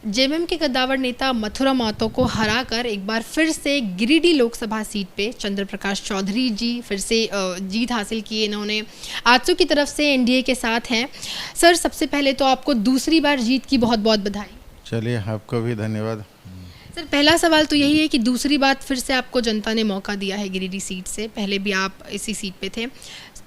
JMM के कद्दावर नेता मथुरा महतो को हराकर एक बार फिर से गिरिडीह लोकसभा सीट पे चंद्र प्रकाश चौधरी जी फिर से जीत हासिल की। इन्होंने आजसू की तरफ से एनडीए के साथ हैं। सर, सबसे पहले तो आपको दूसरी बार जीत की बहुत बहुत बधाई। चलिए, आपको भी धन्यवाद। सर, पहला सवाल तो यही है कि दूसरी बार फिर से आपको जनता ने मौका दिया है गिरिडीह सीट से, पहले भी आप इसी सीट पे थे।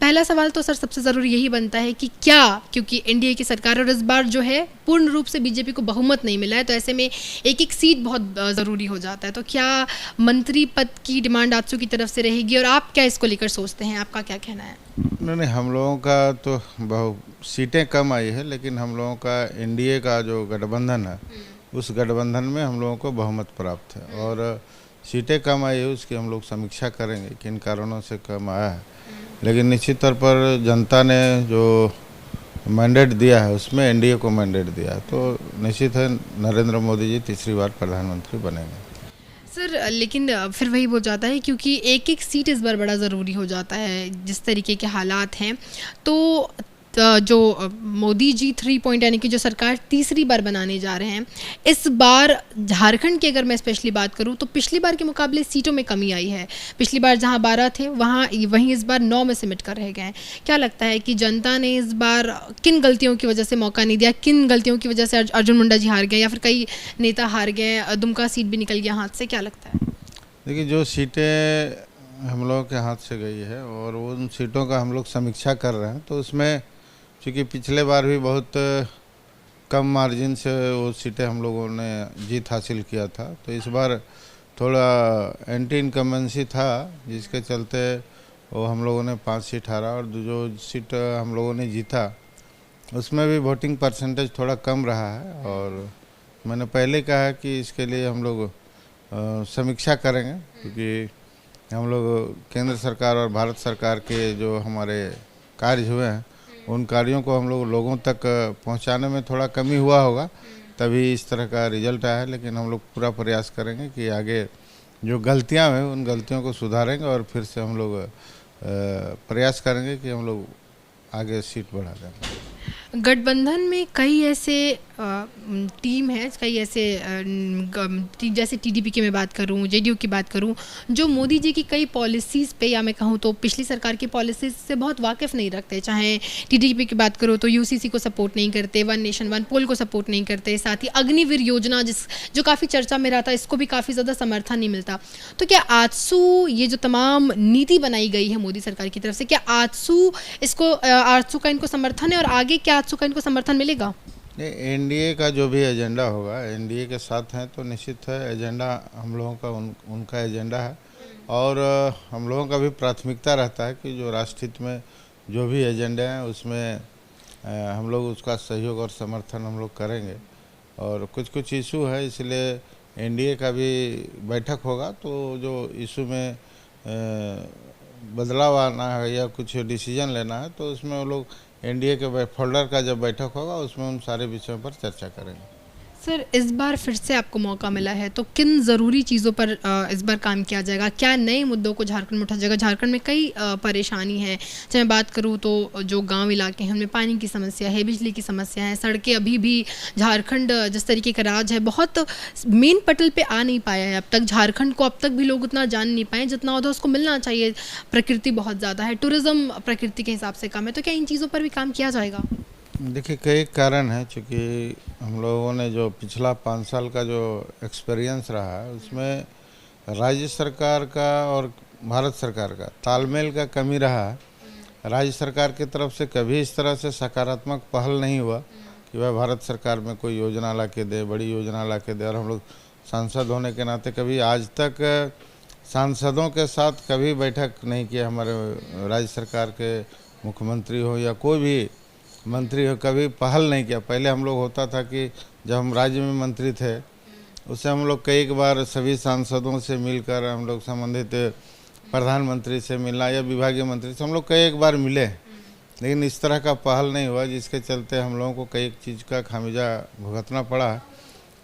पहला सवाल तो सर सबसे ज़रूरी यही बनता है कि क्या, क्योंकि एनडीए की सरकार और इस बार जो है पूर्ण रूप से बीजेपी को बहुमत नहीं मिला है, तो ऐसे में एक एक सीट बहुत ज़रूरी हो जाता है, तो क्या मंत्री पद की डिमांड आजसू की तरफ से रहेगी और आप क्या इसको लेकर सोचते हैं, आपका क्या कहना है? नहीं, हम लोगों का तो बहुत सीटें कम आई है, लेकिन हम लोगों का एनडीए का जो गठबंधन है उस गठबंधन में हम लोगों को बहुमत प्राप्त है और सीटें कम आई है उसकी हम लोग समीक्षा करेंगे किन कारणों से कम आया है, लेकिन निश्चित तौर पर जनता ने जो मैंडेट दिया है उसमें एनडीए को मैंडेट दिया है, तो निश्चित है नरेंद्र मोदी जी तीसरी बार प्रधानमंत्री बनेंगे। सर, लेकिन फिर वही हो जाता है क्योंकि एक एक सीट इस बार बड़ा ज़रूरी हो जाता है जिस तरीके के हालात हैं, तो जो मोदी जी 3 पॉइंट यानी कि जो सरकार तीसरी बार बनाने जा रहे हैं, इस बार झारखंड की अगर मैं स्पेशली बात करूं तो पिछली बार के मुकाबले सीटों में कमी आई है। पिछली बार जहां 12 थे वहीं इस बार 9 में सिमट कर रह गए हैं। क्या लगता है कि जनता ने इस बार किन गलतियों की वजह से मौका नहीं दिया, किन गलतियों की वजह से अर्जुन मुंडा जी हार गए या फिर कई नेता हार गए, दुमका सीट भी निकल गया हाथ से, क्या लगता है? देखिए, जो सीटें हम लोगों के हाथ से गई है और उन सीटों का हम लोग समीक्षा कर रहे हैं, तो उसमें चूँकि पिछले बार भी बहुत कम मार्जिन से वो सीटें हम लोगों ने जीत हासिल किया था, तो इस बार थोड़ा एंटी इनकम्बेंसी था जिसके चलते वो हम लोगों ने 5 सीट हारा और जो सीट हम लोगों ने जीता उसमें भी वोटिंग परसेंटेज थोड़ा कम रहा है। और मैंने पहले कहा कि इसके लिए हम लोग समीक्षा करेंगे, क्योंकि हम लोग केंद्र सरकार और भारत सरकार के जो हमारे कार्य हुए हैं उन कार्यों को हम लोग लोगों तक पहुंचाने में थोड़ा कमी हुआ होगा, तभी इस तरह का रिजल्ट आया है। लेकिन हम लोग पूरा प्रयास करेंगे कि आगे जो गलतियां हैं उन गलतियों को सुधारेंगे और फिर से हम लोग प्रयास करेंगे कि हम लोग आगे सीट बढ़ा दें। गठबंधन में कई ऐसे टीम है, कई ऐसे जैसे टीडीपी की मैं बात करूं, जेडीयू की बात करूं, जो मोदी जी की कई पॉलिसीज़ पे या मैं कहूं तो पिछली सरकार की पॉलिसीज़ से बहुत वाकिफ़ नहीं रखते। चाहे टीडीपी की बात करूं तो यूसीसी को सपोर्ट नहीं करते, वन नेशन वन पोल को सपोर्ट नहीं करते, साथ ही अग्निवीर योजना जो काफ़ी चर्चा में रहा था, इसको भी काफ़ी ज़्यादा समर्थन नहीं मिलता। तो क्या आजसू ये जो तमाम नीति बनाई गई है मोदी सरकार की तरफ से, क्या आजसू का इनको समर्थन है और आगे क्या आजसू का इनको समर्थन मिलेगा? एनडीए का जो भी एजेंडा होगा, एनडीए के साथ हैं तो निश्चित है एजेंडा हम लोगों का उनका एजेंडा है और हम लोगों का भी प्राथमिकता रहता है कि जो राष्ट्रहित में जो भी एजेंडे हैं उसमें हम लोग उसका सहयोग और समर्थन हम लोग करेंगे। और कुछ इशू है इसलिए एनडीए का भी बैठक होगा, तो जो इशू में बदलाव आना है या कुछ डिसीजन लेना है तो उसमें वो लोग एनडीए के फोल्डर का जब बैठक होगा उसमें उन सारे विषयों पर चर्चा करेंगे। सर, इस बार फिर से आपको मौका मिला है तो किन ज़रूरी चीज़ों पर इस बार काम किया जाएगा, क्या नए मुद्दों को झारखंड में उठा जाएगा? झारखंड में कई परेशानी है, चाहे मैं बात करूँ तो जो गांव इलाके हैं उनमें पानी की समस्या है, बिजली की समस्या है, सड़कें अभी भी झारखंड जिस तरीके का राज्य है बहुत मेन पटल पे आ नहीं पाया है अब तक। झारखंड को अब तक भी लोग उतना जान नहीं पाए जितना होता उसको मिलना चाहिए। प्रकृति बहुत ज़्यादा है, टूरिज़्म प्रकृति के हिसाब से कम है, तो क्या इन चीज़ों पर भी काम किया जाएगा? देखिए, कई कारण है, चूँकि हम लोगों ने जो पिछला 5 साल का जो एक्सपीरियंस रहा है उसमें राज्य सरकार का और भारत सरकार का तालमेल का कमी रहा है। राज्य सरकार की तरफ से कभी इस तरह से सकारात्मक पहल नहीं हुआ कि वह भारत सरकार में कोई योजना ला के दे, बड़ी योजना ला के दे। और हम लोग सांसद होने के नाते कभी आज तक सांसदों के साथ कभी बैठक नहीं किया, हमारे राज्य सरकार के मुख्यमंत्री हो या कोई भी मंत्री हो, कभी पहल नहीं किया। पहले हम लोग होता था कि जब हम राज्य में मंत्री थे उससे हम लोग कई बार सभी सांसदों से मिलकर हम लोग संबंधित प्रधानमंत्री से मिलना या विभागीय मंत्री से हम लोग कई बार मिले, लेकिन इस तरह का पहल नहीं हुआ जिसके चलते हम लोगों को कई चीज़ का खामियाजा भुगतना पड़ा।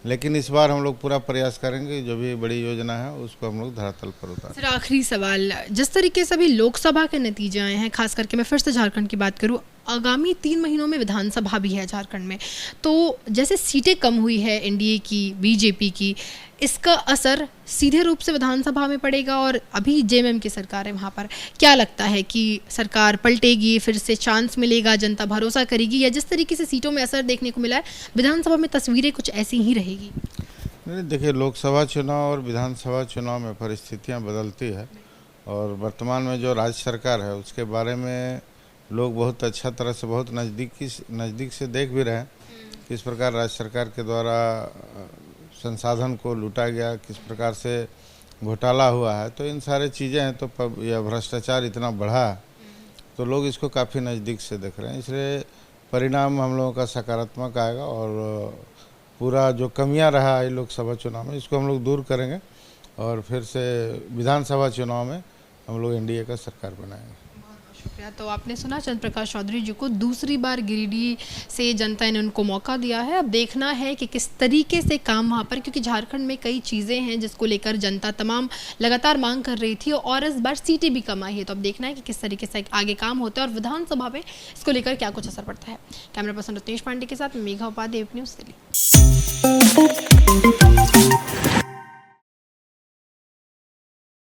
लेकिन इस बार हम लोग पूरा प्रयास करेंगे, जो भी बड़ी योजना है उसको हम लोग धरातल पर उतारें। सर, आखिरी सवाल, जिस तरीके से अभी लोकसभा के नतीजे आए हैं, खास करके मैं फिर से झारखंड की बात करूं, आगामी 3 महीनों में विधानसभा भी है झारखंड में, तो जैसे सीटें कम हुई है एनडीए की, बीजेपी की, इसका असर सीधे रूप से विधानसभा में पड़ेगा। और अभी जेएमएम की सरकार है, वहाँ पर क्या लगता है कि सरकार पलटेगी, फिर से चांस मिलेगा, जनता भरोसा करेगी, या जिस तरीके से सीटों में असर देखने को मिला है विधानसभा में तस्वीरें कुछ ऐसी ही रहेगी? नहीं, देखिए, लोकसभा चुनाव और विधानसभा चुनाव में परिस्थितियां बदलती है, और वर्तमान में जो राज्य सरकार है उसके बारे में लोग बहुत अच्छा तरह से, बहुत नज़दीक से देख भी रहे हैं, किस प्रकार राज्य सरकार के द्वारा संसाधन को लूटा गया, किस प्रकार से घोटाला हुआ है। तो इन सारे चीज़ें हैं, तो यह भ्रष्टाचार इतना बढ़ा है, तो लोग इसको काफ़ी नज़दीक से देख रहे हैं। इसलिए परिणाम हम लोगों का सकारात्मक आएगा, और पूरा जो कमियां रहा है लोकसभा चुनाव में, इसको हम लोग दूर करेंगे, और फिर से विधानसभा चुनाव में हम लोग एनडीए का सरकार बनाएंगे। शुक्रिया। तो आपने सुना चंद्र प्रकाश चौधरी जी को, दूसरी बार गिरिडीह से जनता ने उनको मौका दिया है। अब देखना है कि किस तरीके से काम वहाँ पर, क्योंकि झारखंड में कई चीज़ें हैं जिसको लेकर जनता तमाम लगातार मांग कर रही थी, और इस बार सीटें भी कम आई है। तो अब देखना है कि किस तरीके से आगे काम होता है और विधानसभा में इसको लेकर क्या कुछ असर पड़ता है। कैमरा पर्सन रत्नेश पांडे के साथ मेघा उपाध्याय, न्यूज़ दिल्ली।